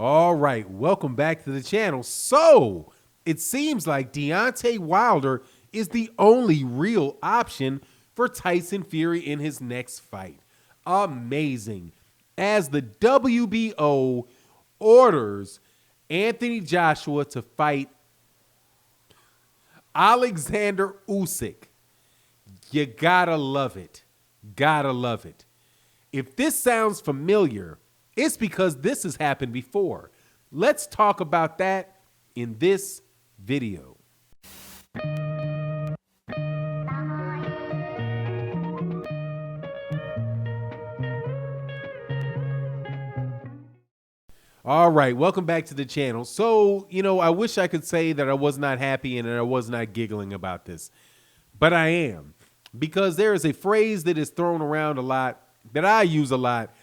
All right, welcome back to the channel. So, it seems like Deontay Wilder is the only real option for Tyson Fury in his next fight. Amazing. As the WBO orders Anthony Joshua to fight Oleksandr Usyk. You gotta love it. Gotta love it. If this sounds familiar, it's because this has happened before. Let's talk about that in this video. All right, welcome back to the channel. So, I wish I could say that I was not happy and that I was not giggling about this, but I am, because there is a phrase that is thrown around a lot that I use a lot,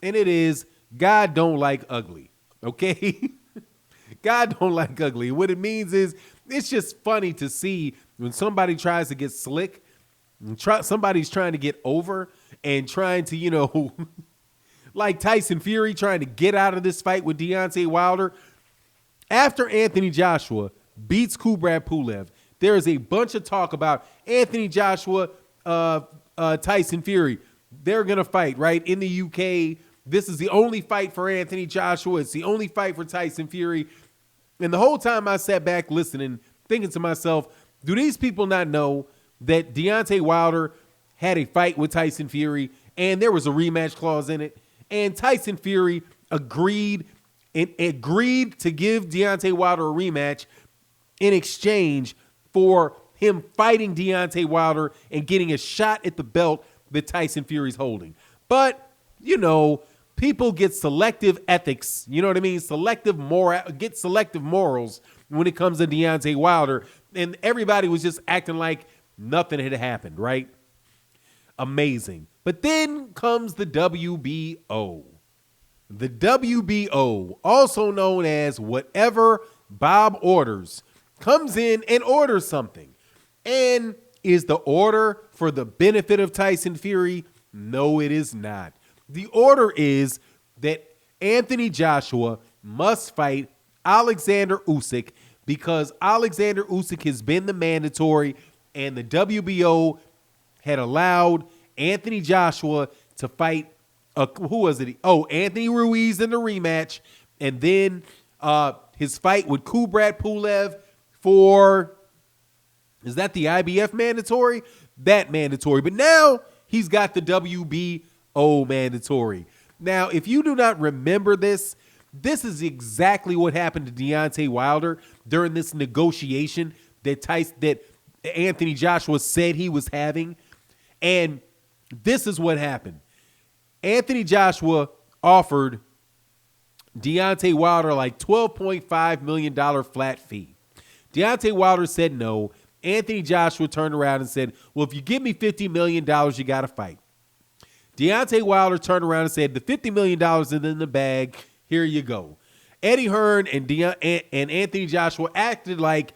and it is God don't like ugly. Okay? God don't like ugly. What it means is it's just funny to see when somebody tries to get slick, and somebody's trying to get over and trying to, like Tyson Fury trying to get out of this fight with Deontay Wilder. After Anthony Joshua beats Kubrat Pulev, there is a bunch of talk about Anthony Joshua, Tyson Fury. They're going to fight, right? In the UK, this is the only fight for Anthony Joshua. It's the only fight for Tyson Fury. And the whole time I sat back listening, thinking to myself, do these people not know that Deontay Wilder had a fight with Tyson Fury and there was a rematch clause in it? And Tyson Fury agreed to give Deontay Wilder a rematch in exchange for him fighting Deontay Wilder and getting a shot at the belt that Tyson Fury's holding. But, people get selective ethics. You know what I mean? Selective morals when it comes to Deontay Wilder. And everybody was just acting like nothing had happened, right? Amazing. But then comes the WBO. The WBO, also known as whatever Bob orders, comes in and orders something. And is the order for the benefit of Tyson Fury? No, it is not. The order is that Anthony Joshua must fight Oleksandr Usyk because Oleksandr Usyk has been the mandatory, and the WBO had allowed Anthony Joshua to fight, who was it? Oh, Anthony Ruiz in the rematch, and then his fight with Kubrat Pulev for, is that the IBF mandatory? That mandatory. But now he's got the WBO mandatory. Now, if you do not remember this, this is exactly what happened to Deontay Wilder during this negotiation that Anthony Joshua said he was having. And this is what happened. Anthony Joshua offered Deontay Wilder like $12.5 million flat fee. Deontay Wilder said no. Anthony Joshua turned around and said, well, if you give me $50 million, you got to fight. Deontay Wilder turned around and said, the $50 million is in the bag. Here you go. Eddie Hearn and Anthony Joshua acted like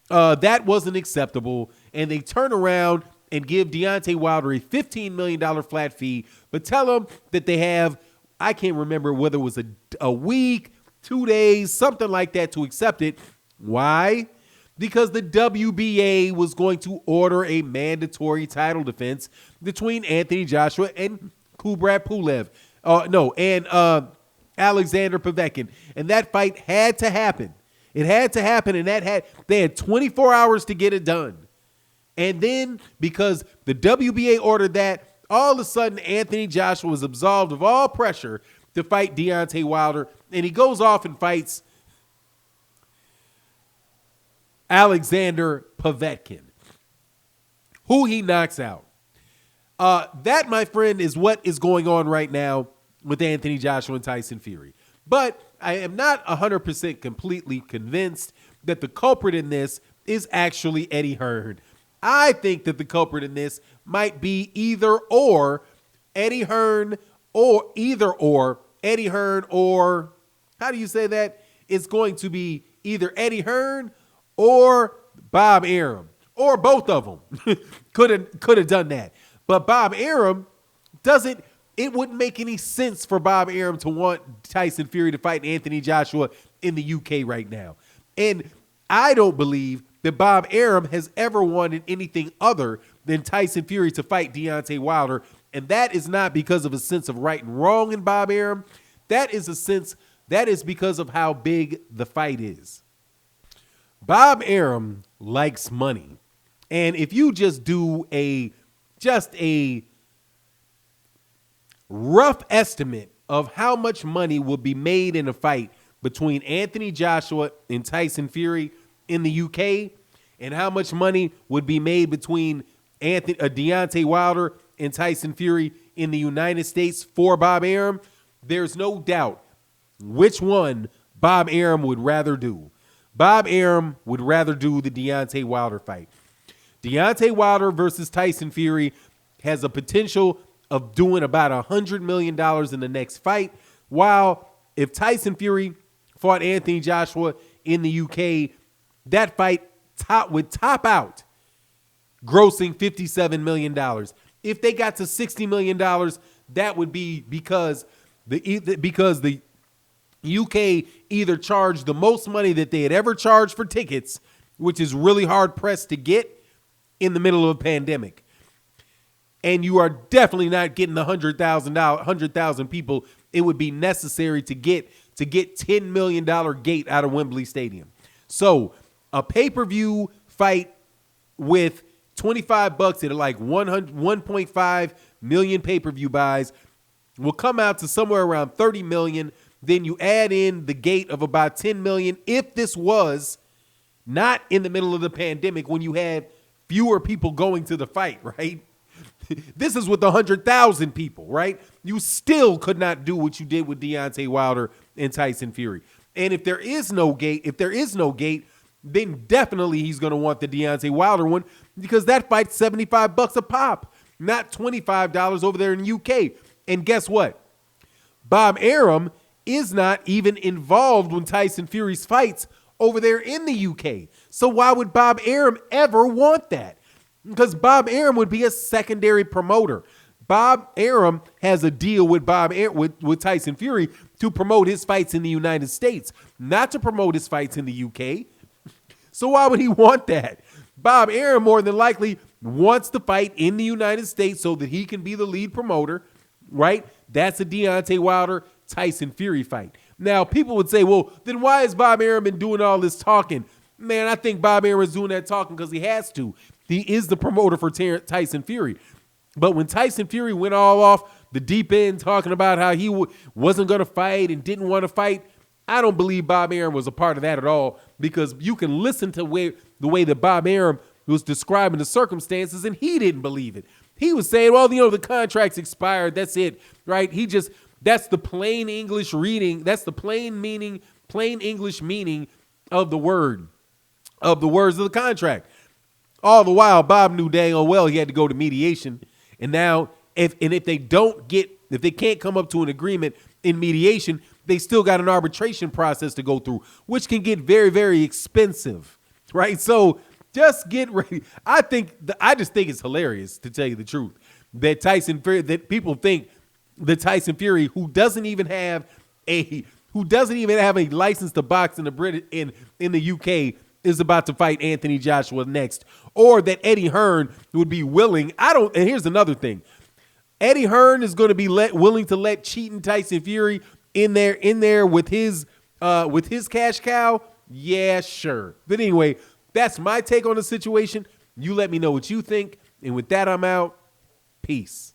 that wasn't acceptable, and they turn around and give Deontay Wilder a $15 million flat fee, but tell him that they have, I can't remember whether it was a week, 2 days, something like that to accept it. Why? Because the WBA was going to order a mandatory title defense between Anthony Joshua and Kubrat Pulev. And Alexander Povetkin. And that fight had to happen. It had to happen, and they had 24 hours to get it done. And then, because the WBA ordered that, all of a sudden Anthony Joshua was absolved of all pressure to fight Deontay Wilder, and he goes off and fights Alexander Povetkin, who he knocks out. That, my friend, is what is going on right now with Anthony Joshua and Tyson Fury. But I am not 100% completely convinced that the culprit in this is actually Eddie Hearn. I think that the culprit in this might be either Eddie Hearn, or how do you say that? It's going to be either Eddie Hearn or Bob Arum, or both of them. could have done that. But Bob Arum doesn't It wouldn't make any sense for Bob Arum to want Tyson Fury to fight Anthony Joshua in the UK right now. And I don't believe that Bob Arum has ever wanted anything other than Tyson Fury to fight Deontay Wilder. And that is not because of a sense of right and wrong in Bob Arum. That is because of how big the fight is. Bob Arum likes money. And if you just do a rough estimate of how much money will be made in a fight between Anthony Joshua and Tyson Fury in the UK, and how much money would be made between Deontay Wilder and Tyson Fury in the United States for Bob Arum, there's no doubt which one Bob Arum would rather do. Bob Arum would rather do the Deontay Wilder fight. Deontay Wilder versus Tyson Fury has a potential of doing about $100 million in the next fight, while if Tyson Fury fought Anthony Joshua in the UK, that fight would top out grossing $57 million. If they got to $60 million, that would be because the UK either charged the most money that they had ever charged for tickets, which is really hard pressed to get in the middle of a pandemic. And you are definitely not getting the 100,000 people it would be necessary to get $10 million gate out of Wembley Stadium. So a pay-per-view fight with $25 at like 1.5 million pay-per-view buys will come out to somewhere around 30 million. Then you add in the gate of about 10 million. If this was not in the middle of the pandemic when you had fewer people going to the fight, right? This is with 100,000 people, right? You still could not do what you did with Deontay Wilder and Tyson Fury. And if there is no gate, then definitely he's going to want the Deontay Wilder one, because that fight's $75 a pop, not $25 over there in the UK. And guess what? Bob Arum is not even involved when Tyson Fury's fights over there in the UK. So why would Bob Arum ever want that? Because Bob Arum would be a secondary promoter. Bob Arum has a deal with with Tyson Fury to promote his fights in the United States, not to promote his fights in the UK. So why would he want that? Bob Arum more than likely wants to fight in the United States so that he can be the lead promoter, right? That's a Deontay Wilder Tyson Fury fight. Now, people would say, well, then why has Bob Arum been doing all this talking? Man, I think Bob Arum is doing that talking because he has to. He is the promoter for Tyson Fury. But when Tyson Fury went all off the deep end talking about how he wasn't going to fight and didn't want to fight, I don't believe Bob Arum was a part of that at all, because you can listen to the way that Bob Arum was describing the circumstances, and he didn't believe it. He was saying, well, the contract's expired. That's it, right? That's the plain English reading. That's the plain English meaning of the words of the contract. All the while, Bob knew dang old well he had to go to mediation. And now, if they can't come up to an agreement in mediation, they still got an arbitration process to go through, which can get very, very expensive, right? So just get ready. I just think it's hilarious, to tell you the truth, that people think that Tyson Fury, who doesn't even have a license to box in the UK, is about to fight Anthony Joshua next, or that Eddie Hearn would be willing. And here's another thing. Eddie Hearn is going to be willing to let cheating Tyson Fury in there with his cash cow. Yeah, sure. But anyway, that's my take on the situation. You let me know what you think. And with that, I'm out. Peace.